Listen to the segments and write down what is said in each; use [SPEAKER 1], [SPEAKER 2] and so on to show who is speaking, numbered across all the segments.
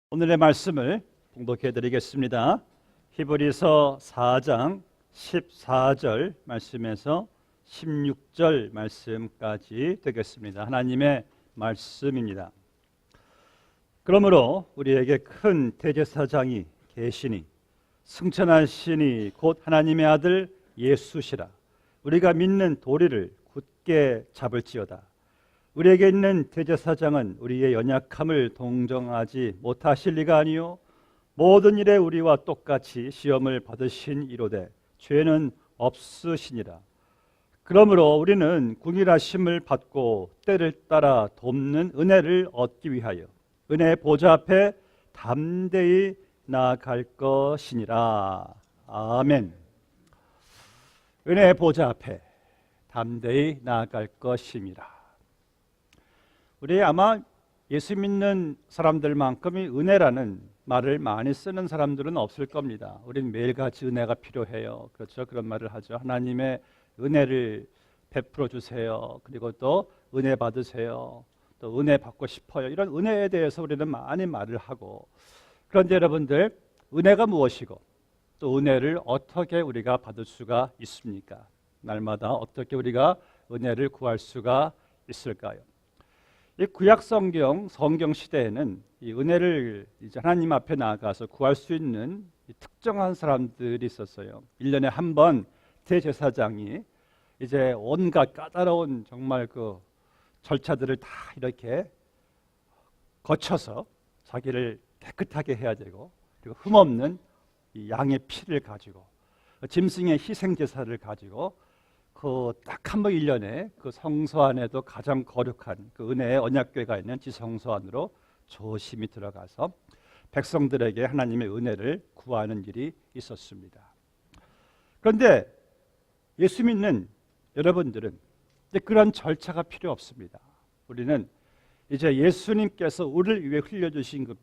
[SPEAKER 1] 오늘의 말씀을 봉독해 드리겠습니다. 히브리서 4장 14절 말씀에서 16절 말씀까지 되겠습니다. 하나님의 말씀입니다. 그러므로 우리에게 큰 대제사장이 계시니 승천하시니 곧 하나님의 아들 예수시라. 우리가 믿는 도리를 굳게 잡을지어다. 우리에게 있는 대제사장은 우리의 연약함을 동정하지 못하실 리가 아니요 모든 일에 우리와 똑같이 시험을 받으신 이로되 죄는 없으시니라. 그러므로 우리는 궁일하심을 받고 때를 따라 돕는 은혜를 얻기 위하여 은혜의 보좌 앞에 담대히 나아갈 것이니라. 아멘. 은혜의 보좌 앞에 담대히 나아갈 것입니다. 우리 아마 예수 믿는 사람들만큼이 은혜라는 말을 많이 쓰는 사람들은 없을 겁니다. 우리는 매일같이 은혜가 필요해요. 그렇죠? 그런 말을 하죠. 하나님의 은혜를 베풀어 주세요. 그리고 또 은혜 받으세요. 또 은혜 받고 싶어요. 이런 은혜에 대해서 우리는 많이 말을 하고, 그런데 여러분들, 은혜가 무엇이고 또 은혜를 어떻게 우리가 받을 수가 있습니까? 날마다 어떻게 우리가 은혜를 구할 수가 있을까요? 이 구약 성경 시대에는 이 은혜를 이제 하나님 앞에 나아가서 구할 수 있는 특정한 사람들이 있었어요. 1년에 한 번 대제사장이 이제 온갖 까다로운 정말 그 절차들을 다 이렇게 거쳐서 자기를 깨끗하게 해야 되고, 그리고 흠없는 이 양의 피를 가지고 짐승의 희생 제사를 가지고 그 딱 한 번 1년에 그 성소 안에도 가장 거룩한 그 은혜의 언약궤가 있는 지성소 안으로 조심히 들어가서 백성들에게 하나님의 은혜를 구하는 일이 있었습니다. 그런데 예수 믿는 여러분들은 이제 그런 절차가 필요 없습니다. 우리는 이제 예수님께서 우리를 위해 흘려주신 그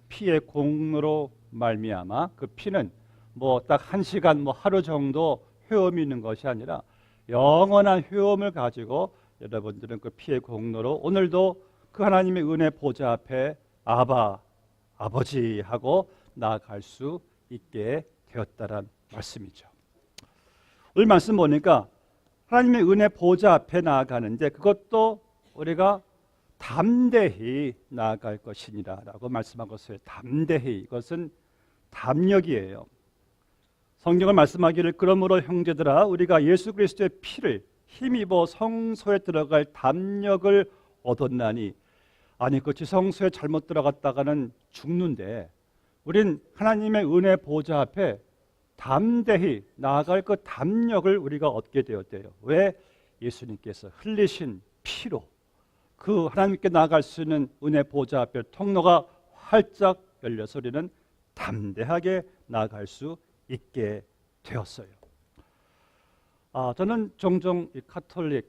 [SPEAKER 1] 피의 공로로 말미암아 그 피는 뭐 딱 1시간 하루 정도 회음이 있는 것이 아니라 영원한 회음을 가지고 여러분들은 그 피의 공로로 오늘도 그 하나님의 은혜 보좌 앞에 아버지 하고 나아갈 수 있게 되었다란 말씀이죠. 오늘 말씀 보니까 하나님의 은혜 보좌 앞에 나아가는데 그것도 우리가 담대히 나아갈 것이니라 라고 말씀한 것을, 담대히, 이것은 담력이에요. 성경을 말씀하기를 그러므로 형제들아 우리가 예수 그리스도의 피를 힘입어 성소에 들어갈 담력을 얻었나니, 아니 그 지성소에 잘못 들어갔다가는 죽는데 우린 하나님의 은혜 보좌 앞에 담대히 나아갈 그 담력을 우리가 얻게 되었대요. 왜? 예수님께서 흘리신 피로 그 하나님께 나아갈 수 있는 은혜 보좌 앞에 통로가 활짝 열려서 우리는 담대하게 나아갈 수 있게 되었어요. 저는 종종 이 가톨릭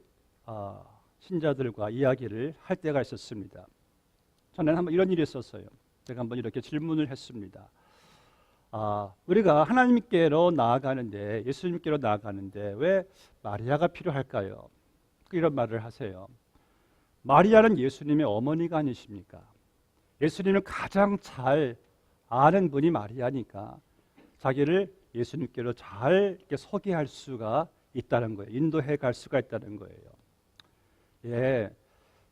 [SPEAKER 1] 신자들과 이야기를 할 때가 있었습니다. 전에는 한번 이런 일이 있었어요. 제가 한번 이렇게 질문을 했습니다. 우리가 하나님께로 나아가는데, 예수님께로 나아가는데 왜 마리아가 필요할까요? 이런 말을 하세요. 마리아는 예수님의 어머니가 아니십니까? 예수님을 가장 잘 아는 분이 마리아니까 자기를 예수님께로 잘 이렇게 소개할 수가 있다는 거예요. 인도해 갈 수가 있다는 거예요. 예.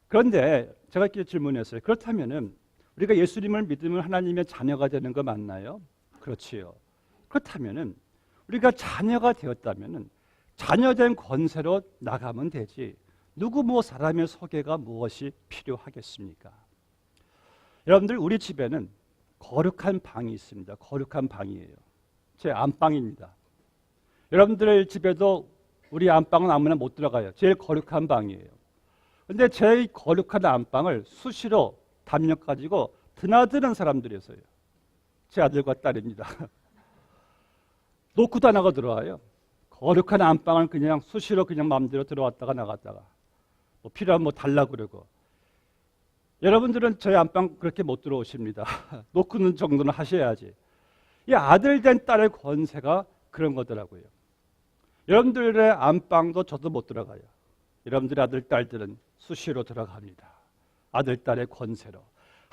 [SPEAKER 1] 그런데 제가 이렇게 질문했어요. 그렇다면은 우리가 예수님을 믿으면 하나님의 자녀가 되는 거 맞나요? 그렇지요. 그렇다면은 우리가 자녀가 되었다면은 자녀된 권세로 나가면 되지. 누구 사람의 소개가 무엇이 필요하겠습니까? 여러분들, 우리 집에는 거룩한 방이 있습니다. 거룩한 방이에요. 제 안방입니다. 여러분들 집에도 우리 안방은 아무나 못 들어가요. 제일 거룩한 방이에요. 그런데 제일 거룩한 안방을 수시로 담력 가지고 드나드는 사람들이 있어요. 제 아들과 딸입니다. 놓고도 안 하고 들어와요. 거룩한 안방을 그냥 수시로 그냥 마음대로 들어왔다가 나갔다가 필요하면 달라고 그러고. 여러분들은 저희 안방 그렇게 못 들어오십니다. 놓고는 정도는 하셔야지. 이 아들 된 딸의 권세가 그런 거더라고요. 여러분들의 안방도 저도 못 들어가요. 여러분들의 아들, 딸들은 수시로 들어갑니다. 아들, 딸의 권세로.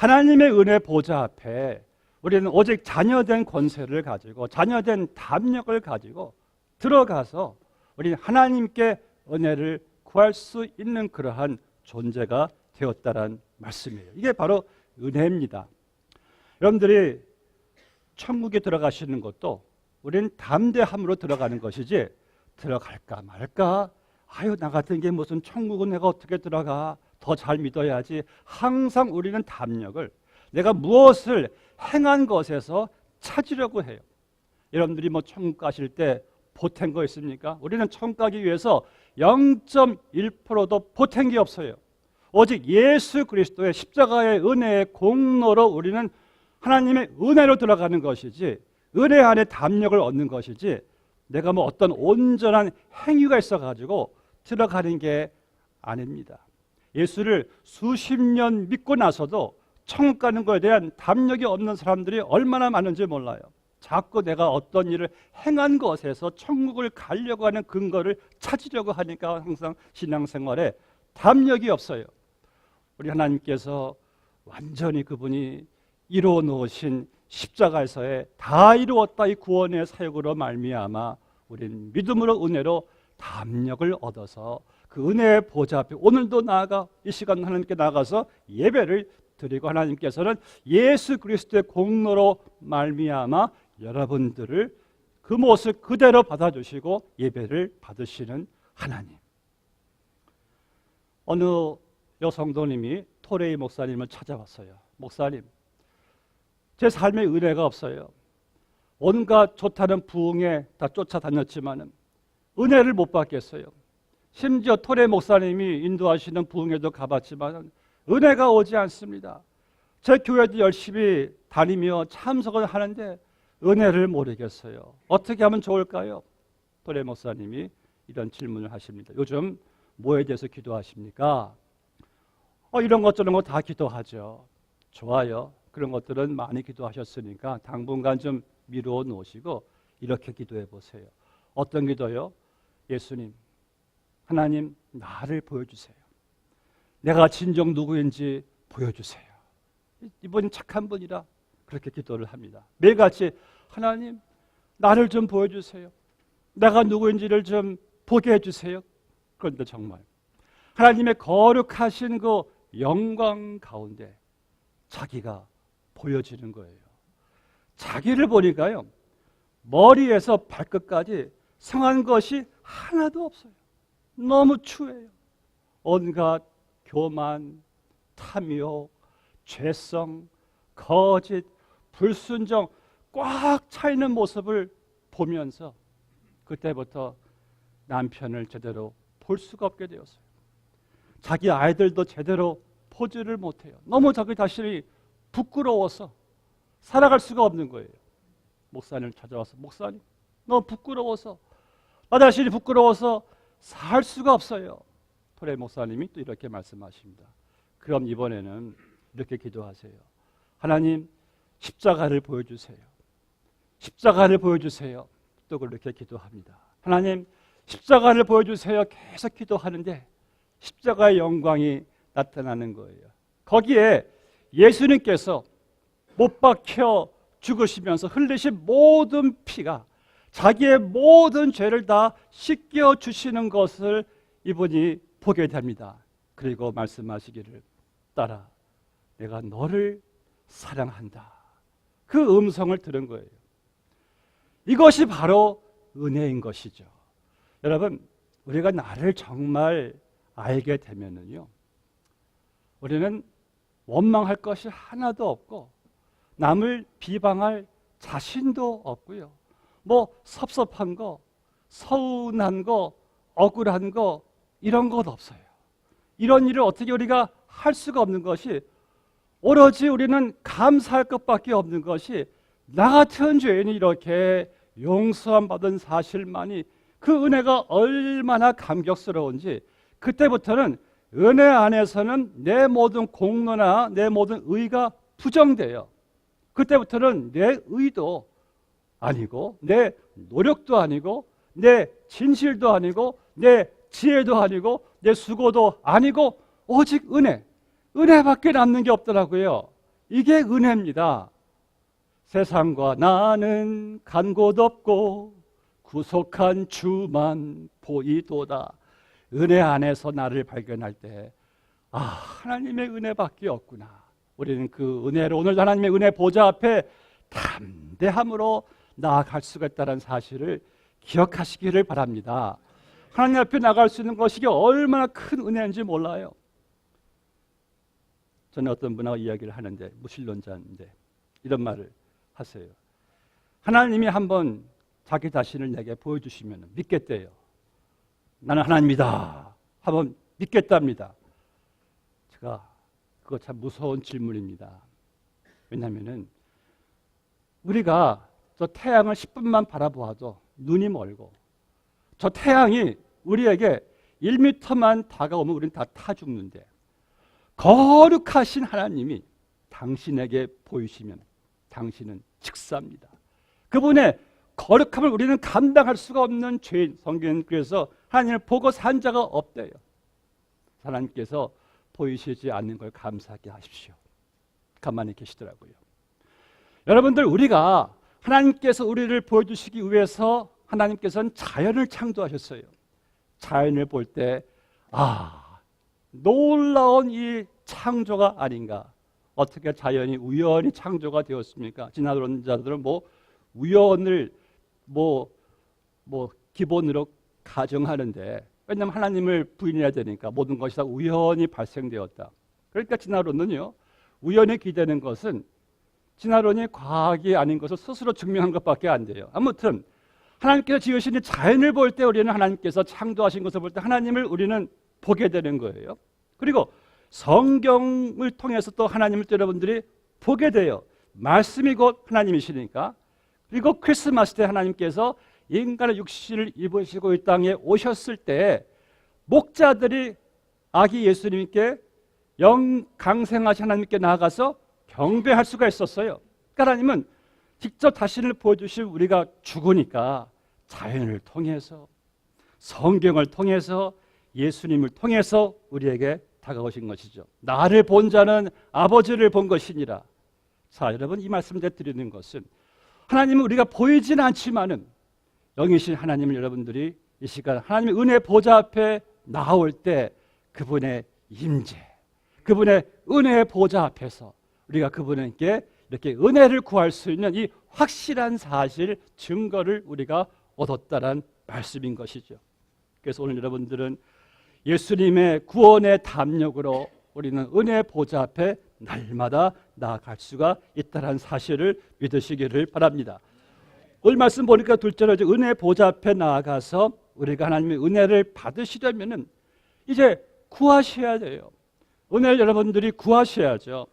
[SPEAKER 1] 하나님의 은혜 보좌 앞에 우리는 오직 자녀된 권세를 가지고 자녀된 담력을 가지고 들어가서 우리는 하나님께 은혜를 구할 수 있는 그러한 존재가 되었다는 말씀이에요. 이게 바로 은혜입니다. 여러분들이 천국에 들어가시는 것도 우리는 담대함으로 들어가는 것이지 들어갈까 말까, 아유 나 같은 게 무슨 천국은 내가 어떻게 들어가, 더 잘 믿어야지, 항상 우리는 담력을 내가 무엇을 행한 것에서 찾으려고 해요. 여러분들이 뭐 천국 가실 때 보탠 거 있습니까? 우리는 천국 가기 위해서 0.1%도 보탠 게 없어요. 오직 예수 그리스도의 십자가의 은혜의 공로로 우리는 하나님의 은혜로 들어가는 것이지, 은혜 안에 담력을 얻는 것이지, 내가 뭐 어떤 온전한 행위가 있어가지고 들어가는 게 아닙니다. 예수를 수십 년 믿고 나서도 천국 가는 것에 대한 담력이 없는 사람들이 얼마나 많은지 몰라요. 자꾸 내가 어떤 일을 행한 것에서 천국을 가려고 하는 근거를 찾으려고 하니까 항상 신앙생활에 담력이 없어요. 우리 하나님께서 완전히 그분이 이루어 놓으신 십자가에서의 다 이루었다 이 구원의 사역으로 말미암아 우리는 믿음으로 은혜로 담력을 얻어서 그 은혜의 보좌 앞에 오늘도 나아가 이 시간 하나님께 나가서 예배를 드리고, 하나님께서는 예수 그리스도의 공로로 말미암아 여러분들을 그 모습 그대로 받아주시고 예배를 받으시는 하나님. 어느 여성도님이 토레이 목사님을 찾아왔어요. 목사님, 제 삶에 은혜가 없어요. 온갖 좋다는 부흥에 다 쫓아다녔지만 은혜를 못 받겠어요. 심지어 토레이 목사님이 인도하시는 부흥에도 가봤지만 은혜가 오지 않습니다. 제 교회도 열심히 다니며 참석을 하는데 은혜를 모르겠어요. 어떻게 하면 좋을까요? 토레이 목사님이 이런 질문을 하십니다. 요즘 뭐에 대해서 기도하십니까? 이런 것 저런 거 다 기도하죠. 좋아요. 그런 것들은 많이 기도하셨으니까 당분간 좀 미루어 놓으시고 이렇게 기도해 보세요. 어떤 기도요? 예수님, 하나님 나를 보여주세요. 내가 진정 누구인지 보여주세요. 이분 착한 분이라 그렇게 기도를 합니다. 매일같이 하나님 나를 좀 보여주세요. 내가 누구인지를 좀 보게 해주세요. 그런데 정말 하나님의 거룩하신 그 영광 가운데 자기가 보여지는 거예요. 자기를 보니까요, 머리에서 발끝까지 성한 것이 하나도 없어요. 너무 추해요. 온갖 교만, 탐욕, 죄성, 거짓, 불순종 꽉 차 있는 모습을 보면서 그때부터 남편을 제대로 볼 수가 없게 되었어요. 자기 아이들도 제대로 보지를 못해요. 너무 자기 자신이 부끄러워서 살아갈 수가 없는 거예요. 목사님을 찾아와서, 목사님 너무 부끄러워서, 나 자신이 부끄러워서 살 수가 없어요. 토레이 목사님이 또 이렇게 말씀하십니다. 그럼 이번에는 이렇게 기도하세요. 하나님 십자가를 보여주세요. 십자가를 보여주세요. 또 그렇게 기도합니다. 하나님 십자가를 보여주세요. 계속 기도하는데 십자가의 영광이 나타나는 거예요. 거기에 예수님께서 못 박혀 죽으시면서 흘리신 모든 피가 자기의 모든 죄를 다 씻겨 주시는 것을 이분이 보게 됩니다. 그리고 말씀하시기를, 딸아 내가 너를 사랑한다. 그 음성을 들은 거예요. 이것이 바로 은혜인 것이죠. 여러분, 우리가 나를 정말 알게 되면은요, 우리는 원망할 것이 하나도 없고 남을 비방할 자신도 없고요. 뭐 섭섭한 거, 서운한 거, 억울한 거 이런 것 없어요. 이런 일을 어떻게 우리가 할 수가 없는 것이, 오로지 우리는 감사할 것밖에 없는 것이, 나 같은 죄인이 이렇게 용서함 받은 사실만이 그 은혜가 얼마나 감격스러운지, 그때부터는 은혜 안에서는 내 모든 공로나 내 모든 의가 부정돼요. 그때부터는 내 의도 아니고 내 노력도 아니고 내 진실도 아니고 내 지혜도 아니고 내 수고도 아니고 오직 은혜, 은혜밖에 남는 게 없더라고요. 이게 은혜입니다. 세상과 나는 간 곳 없고 구속한 주만 보이도다. 은혜 안에서 나를 발견할 때 하나님의 은혜밖에 없구나. 우리는 그 은혜로 오늘 하나님의 은혜 보좌 앞에 담대함으로 나아갈 수가 있다는 사실을 기억하시기를 바랍니다. 하나님 앞에 나갈 수 있는 것이 얼마나 큰 은혜인지 몰라요. 저는 어떤 분하고 이야기를 하는데, 무신론자인데 이런 말을 하세요. 하나님이 한번 자기 자신을 내게 보여주시면 믿겠대요. 나는 하나님이다 한번 믿겠답니다. 제가 그거 참 무서운 질문입니다. 왜냐하면 우리가 저 태양을 10분만 바라보아도 눈이 멀고, 저 태양이 우리에게 1m만 다가오면 우리는 다 타 죽는데, 거룩하신 하나님이 당신에게 보이시면 당신은 즉사입니다. 그분의 거룩함을 우리는 감당할 수가 없는 죄인. 성경은 그래서 하나님을 보고 산 자가 없대요. 하나님께서 보이시지 않는 걸 감사하게 하십시오. 가만히 계시더라고요. 여러분들, 우리가 하나님께서 우리를 보여주시기 위해서 하나님께서는 자연을 창조하셨어요. 자연을 볼 때 놀라운 이 창조가 아닌가. 어떻게 자연이 우연히 창조가 되었습니까? 진화론자들은 우연을 기본으로 가정하는데, 왜냐하면 하나님을 부인해야 되니까 모든 것이 다 우연히 발생되었다. 그러니까 진화론은요, 우연에 기대는 것은 진화론이 과학이 아닌 것을 스스로 증명한 것밖에 안 돼요. 아무튼 하나님께서 지으신 자연을 볼 때 우리는 하나님께서 창조하신 것을 볼 때 하나님을 우리는 보게 되는 거예요. 그리고 성경을 통해서 또 하나님을 여러분들이 보게 돼요. 말씀이 곧 하나님이시니까. 그리고 크리스마스 때 하나님께서 인간의 육신을 입으시고 이 땅에 오셨을 때 목자들이 아기 예수님께 영강생하신 하나님께 나아가서 경배할 수가 있었어요. 그러니까 하나님은 직접 자신을 보여주신 우리가 죽으니까 자연을 통해서, 성경을 통해서, 예수님을 통해서 우리에게 다가오신 것이죠. 나를 본 자는 아버지를 본 것이니라. 자, 여러분, 이 말씀을 드리는 것은 하나님은 우리가 보이진 않지만은 영이신 하나님을 여러분들이 이 시간 하나님의 은혜 보좌 앞에 나올 때 그분의 임재, 그분의 은혜의 보좌 앞에서 우리가 그분에게 이렇게 은혜를 구할 수 있는 이 확실한 사실, 증거를 우리가 얻었다는 말씀인 것이죠. 그래서 오늘 여러분들은 예수님의 구원의 담력으로 우리는 은혜의 보좌 앞에 날마다 나아갈 수가 있다는 사실을 믿으시기를 바랍니다. 오늘 말씀 보니까 둘째로 은혜의 보좌 앞에 나아가서 우리가 하나님의 은혜를 받으시려면 이제 구하셔야 돼요. 은혜를 여러분들이 구하셔야죠.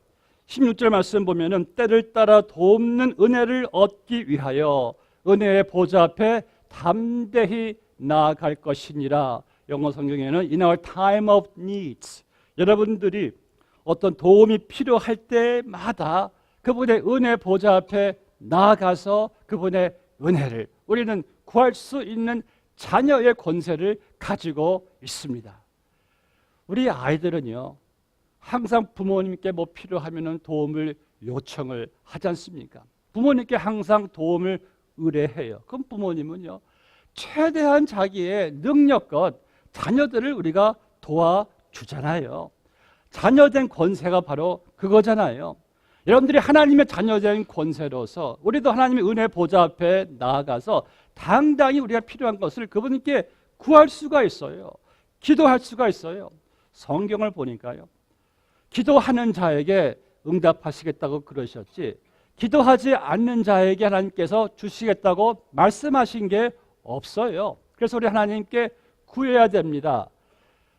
[SPEAKER 1] 16절 말씀 보면은 때를 따라 돕는 은혜를 얻기 위하여 은혜의 보좌 앞에 담대히 나아갈 것이니라. 영어 성경에는 in our time of needs, 여러분들이 어떤 도움이 필요할 때마다 그분의 은혜 보좌 앞에 나아가서 그분의 은혜를 우리는 구할 수 있는 자녀의 권세를 가지고 있습니다. 우리 아이들은요, 항상 부모님께 필요하면 도움을 요청을 하지 않습니까? 부모님께 항상 도움을 의뢰해요. 그럼 부모님은요, 최대한 자기의 능력껏 자녀들을 우리가 도와주잖아요. 자녀된 권세가 바로 그거잖아요. 여러분들이 하나님의 자녀된 권세로서 우리도 하나님의 은혜 보좌 앞에 나아가서 당당히 우리가 필요한 것을 그분께 구할 수가 있어요. 기도할 수가 있어요. 성경을 보니까요, 기도하는 자에게 응답하시겠다고 그러셨지, 기도하지 않는 자에게 하나님께서 주시겠다고 말씀하신 게 없어요. 그래서 우리 하나님께 구해야 됩니다.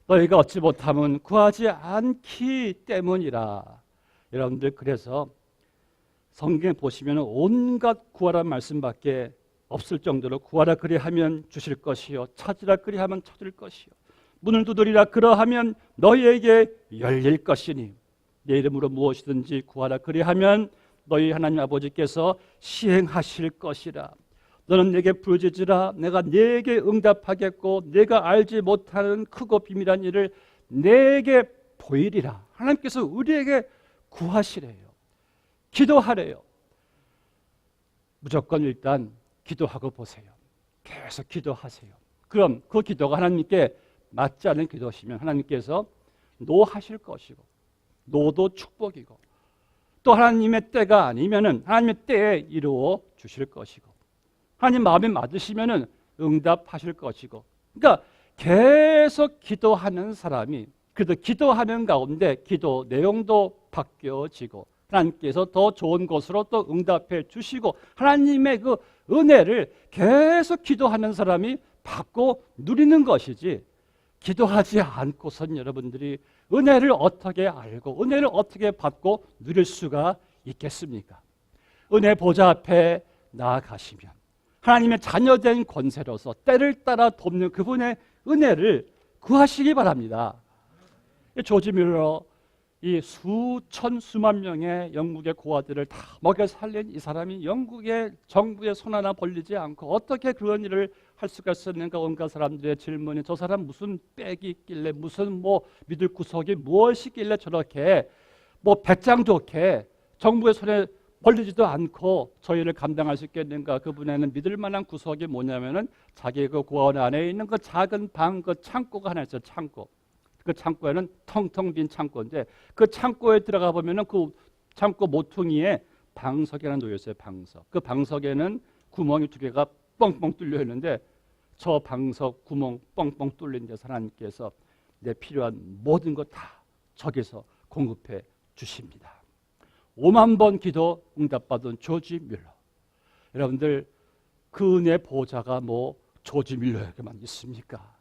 [SPEAKER 1] 너희가 얻지 못하면 구하지 않기 때문이라. 여러분들, 그래서 성경에 보시면 온갖 구하라는 말씀밖에 없을 정도로 구하라 그리하면 주실 것이요, 찾으라 그리하면 찾을 것이요, 문을 두드리라 그러하면 너희에게 열릴 것이니 내 이름으로 무엇이든지 구하라 그리하면 너희 하나님 아버지께서 시행하실 것이라. 너는 내게 부르짖으라 내가 네게 응답하겠고 내가 알지 못하는 크고 비밀한 일을 네게 보이리라. 하나님께서 우리에게 구하시래요. 기도하래요. 무조건 일단 기도하고 보세요. 계속 기도하세요. 그럼 그 기도가 하나님께 맞지 않은 기도시면 하나님께서 노하실 것이고, 노도 축복이고, 또 하나님의 때가 아니면은 하나님의 때에 이루어 주실 것이고, 하나님 마음에 맞으시면은 응답하실 것이고. 그러니까 계속 기도하는 사람이, 그래도 기도하는 가운데 기도 내용도 바뀌어지고, 하나님께서 더 좋은 것으로 또 응답해 주시고, 하나님의 그 은혜를 계속 기도하는 사람이 받고 누리는 것이지, 기도하지 않고선 여러분들이 은혜를 어떻게 알고 은혜를 어떻게 받고 누릴 수가 있겠습니까? 은혜 보좌 앞에 나아가시면 하나님의 자녀된 권세로서 때를 따라 돕는 그분의 은혜를 구하시기 바랍니다. 조지 뮬러, 이 수천 수만 명의 영국의 고아들을 다 먹여 살린 이 사람이 영국의 정부의 손 하나 벌리지 않고 어떻게 그런 일을 할 수가 있었는가? 온갖 사람들의 질문이, 저 사람 무슨 빽이 있길래, 무슨 뭐 믿을 구석이 무엇이 있길래 저렇게 뭐 배짱 좋게 정부의 손에 벌리지도 않고 저희를 감당할 수 있겠는가? 그분에는 믿을 만한 구석이 뭐냐면은 자기 그 고아원 안에 있는 그 작은 방, 그 창고가 하나 있어요. 창고. 그 창고에는 텅텅 빈 창고인데, 그 창고에 들어가 보면은 그 창고 모퉁이에 방석이 하나 놓여 있어요. 방석. 그 방석에는 구멍이 2개가 뻥뻥 뚫려 있는데, 저 방석 구멍 뻥뻥 뚫린 데서 하나님께서 내 필요한 모든 것 다 저기서 공급해 주십니다. 5만 번 기도 응답받은 조지 뮬러. 여러분들, 그 은혜 보좌가 뭐 조지 뮬러에게만 있습니까?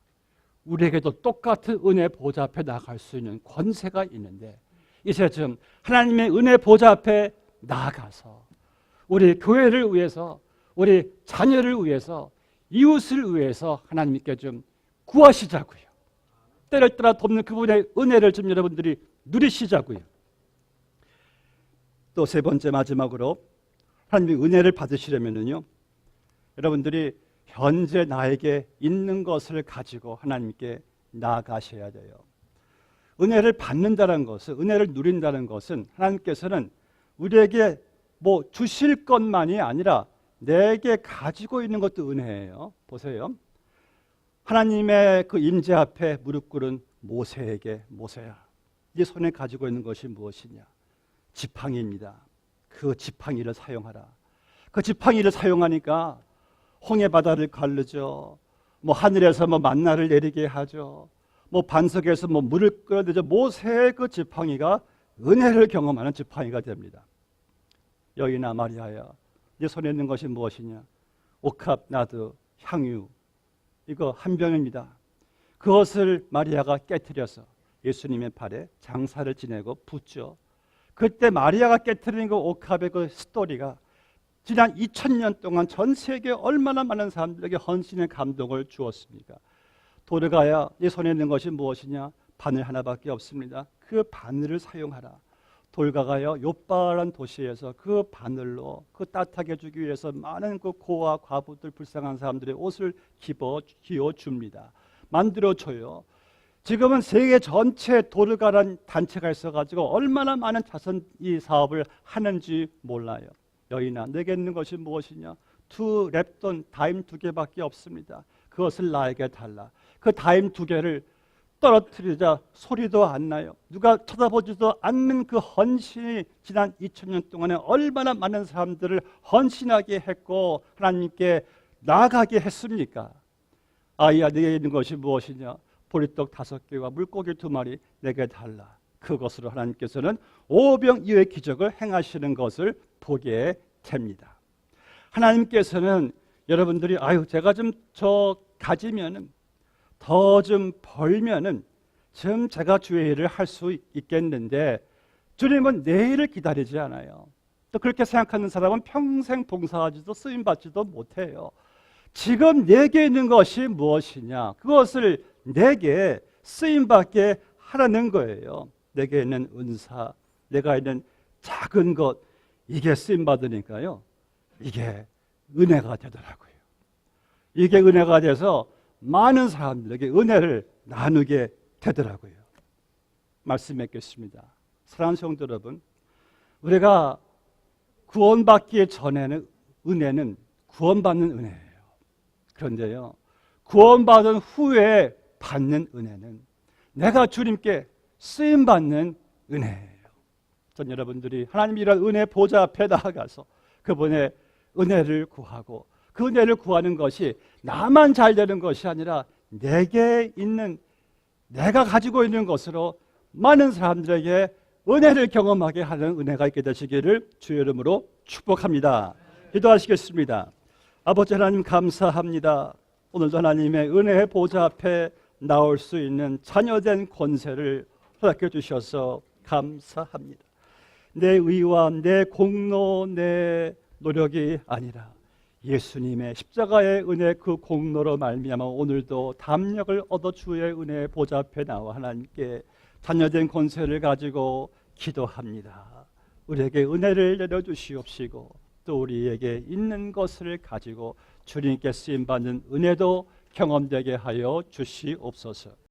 [SPEAKER 1] 우리에게도 똑같은 은혜 보좌 앞에 나아갈 수 있는 권세가 있는데, 이제 좀 하나님의 은혜 보좌 앞에 나아가서 우리 교회를 위해서, 우리 자녀를 위해서, 이웃을 위해서 하나님께 좀 구하시자고요. 때를 따라 돕는 그분의 은혜를 좀 여러분들이 누리시자고요. 또 세 번째, 마지막으로 하나님의 은혜를 받으시려면요, 여러분들이 현재 나에게 있는 것을 가지고 하나님께 나아가셔야 돼요. 은혜를 받는다는 것은, 은혜를 누린다는 것은 하나님께서는 우리에게 뭐 주실 것만이 아니라 내게 가지고 있는 것도 은혜예요. 보세요. 하나님의 그 임재 앞에 무릎 꿇은 모세에게, 모세야, 네 손에 가지고 있는 것이 무엇이냐? 지팡이입니다. 그 지팡이를 사용하라. 그 지팡이를 사용하니까 홍해 바다를 가르죠. 뭐 하늘에서 뭐 만나를 내리게 하죠. 뭐 반석에서 뭐 물을 끌어내죠. 모세의 그 지팡이가 은혜를 경험하는 지팡이가 됩니다. 여인아 마리아야, 네 손에 있는 것이 무엇이냐? 옥합, 나드, 향유, 이거 한 병입니다. 그것을 마리아가 깨트려서 예수님의 발에 장사를 지내고 붓죠. 그때 마리아가 깨트린 그 옥합의 그 스토리가 지난 2000년 동안 전 세계 얼마나 많은 사람들에게 헌신의 감동을 주었습니까? 도르가야, 네 손에 있는 것이 무엇이냐? 바늘 하나밖에 없습니다. 그 바늘을 사용하라. 돌가가요, 욥바라는 도시에서 그 바늘로 그 따뜻하게 해주기 위해서 많은 그 고아, 과부들, 불쌍한 사람들의 옷을 기어줍니다. 만들어줘요. 지금은 세계 전체 도르가란 단체가 있어가지고 얼마나 많은 자선 이 사업을 하는지 몰라요. 여인아, 내게 있는 것이 무엇이냐? 2랩돈, 다임 2개밖에 없습니다. 그것을 나에게 달라. 그 다임 2개를 떨어뜨리자 소리도 안 나요. 누가 쳐다보지도 않는 그 헌신이 지난 2000년 동안에 얼마나 많은 사람들을 헌신하게 했고 하나님께 나아가게 했습니까? 아이야, 내게 있는 것이 무엇이냐? 보리떡 5개와 물고기 2마리 내게 달라. 그것으로 하나님께서는 오병이어의 기적을 행하시는 것을 보게 됩니다. 하나님께서는 여러분들이 제가 좀 가지면은 더 좀 벌면은 좀 제가 주의 일을 할 수 있겠는데, 주님은 내일을 기다리지 않아요. 또 그렇게 생각하는 사람은 평생 봉사하지도 쓰임받지도 못해요. 지금 내게 있는 것이 무엇이냐? 그것을 내게 쓰임받게 하라는 거예요. 내게 있는 은사, 내가 있는 작은 것, 이게 쓰임받으니까요, 이게 은혜가 되더라고요. 이게 은혜가 돼서 많은 사람들에게 은혜를 나누게 되더라고요. 말씀 맺겠습니다. 사랑하는 성도 여러분, 우리가 구원받기 전에는 은혜는 구원받는 은혜예요. 그런데요, 구원받은 후에 받는 은혜는 내가 주님께 쓰임받는 은혜예요. 전 여러분들이 하나님이란 은혜 보좌 앞에 나아가서 그분의 은혜를 구하고 그 은혜를 구하는 것이 나만 잘 되는 것이 아니라 내게 있는, 내가 가지고 있는 것으로 많은 사람들에게 은혜를 경험하게 하는 은혜가 있게 되시기를 주의 이름으로 축복합니다. 기도하시겠습니다. 아버지 하나님 감사합니다. 오늘도 하나님의 은혜의 보좌 앞에 나올 수 있는 자녀된 권세를 허락해 주셔서 감사합니다. 내 의와 내 공로, 내 노력이 아니라 예수님의 십자가의 은혜, 그 공로로 말미암아 오늘도 담력을 얻어 주의 은혜의 보좌 앞에 나와 하나님께 자녀된 권세를 가지고 기도합니다. 우리에게 은혜를 내려주시옵시고 또 우리에게 있는 것을 가지고 주님께 쓰임받는 은혜도 경험되게 하여 주시옵소서.